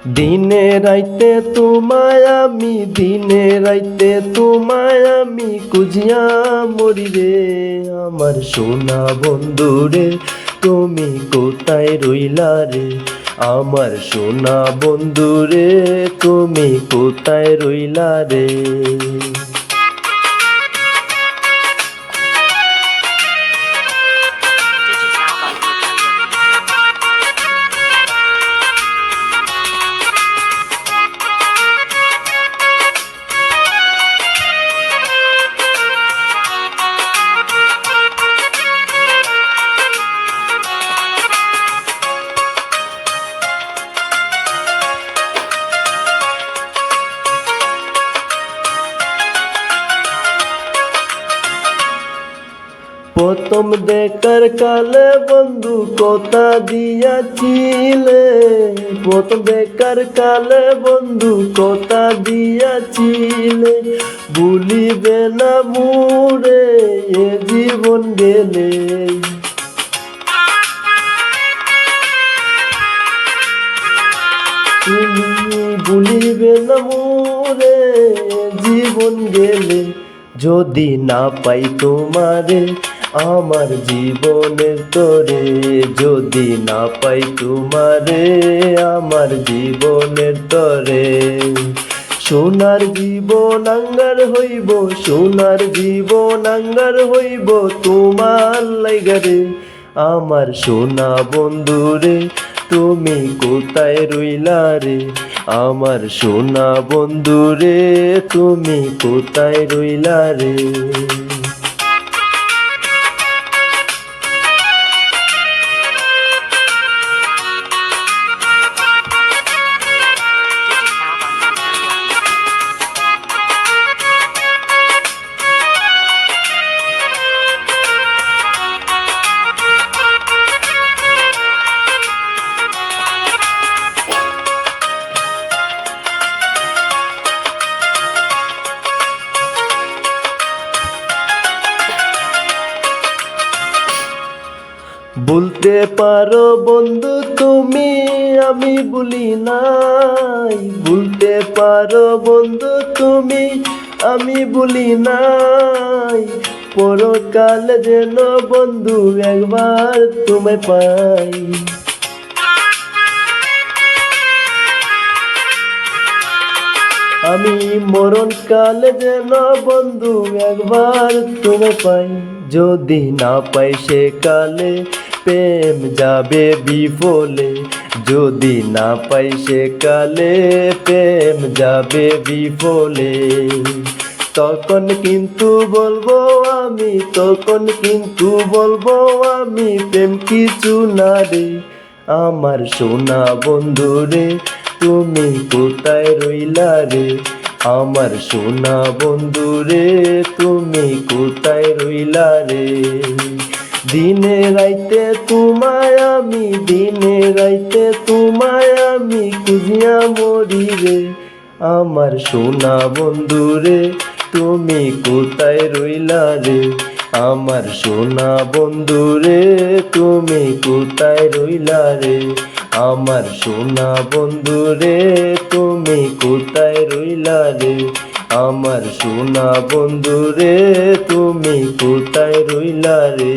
দিনে রাইতে তোমায় আমি, দিনে রাইতে তোমায় আমি খুঁজিয়া মরি রে। আমার সোনা বন্ধু রে, তুমি কোথায় রইলা রে? আমার সোনা বন্ধু রে, তুমি কোথায় রইলা রে? প্রথম দেখার কালে বন্ধু কথা দিয়াছিলে, প্রথম দেখার কালে বন্ধু কথা দিয়াছিলে, ভুলিবে না মুরে এ জীবন গেলে। তুমি ভুলিবে না মুরে জীবন গেলে, যদি না পাই তোমারে আমার জীবনের তরে, যদি না পাই তোমারে আমার জীবনের তরে। সোনার জীবন আঙ্গার হইব, সোনার জীবন আঙ্গার হইব তোমার লাইগারে। আমার সোনা বন্ধু রে, তুমি কোথায় রইলা রে? আমার সোনা বন্ধু রে, তুমি কোথায় রইলা রে? বলতে পারো বন্ধু তুমি, আমি ভুলি নাই। বলতে পারো বন্ধু তুমি, আমি ভুলি নাই। পরকাল যেন বন্ধু একবার তোমায় পাই। আমি মরণ কালে যেন বন্ধু একবার তোমায় পাই। যদি না পাই সে কালে প্রেম যাবে বিফলে, যদি না পাই সে কালে প্রেম যাবে বিফলে। তখন কিন্তু বলবো আমি, তখন কিন্তু বলবো আমি প্রেম কিছু না রে। আমার সোনা বন্ধু রে, তুমি কোথায় রইলা রে? আমার সোনা বন্ধু রে, তুমি কোথায় রইলা রে? দিনে রাইতে তোমায় আমি, দিনে রাইতে তোমায় আমি খুঁজিয়া মরি রে। আমার সোনা বন্ধু রে, তুমি কোথায় রইলা রে? আমার সোনা বন্ধু রে, তুমি কোথায় রইলা রে? আমার সোনা বন্ধু রে, তুমি কোথায় রইলা রে? আমার সোনা বন্ধু রে, তুমি কোথায় রইলা রে?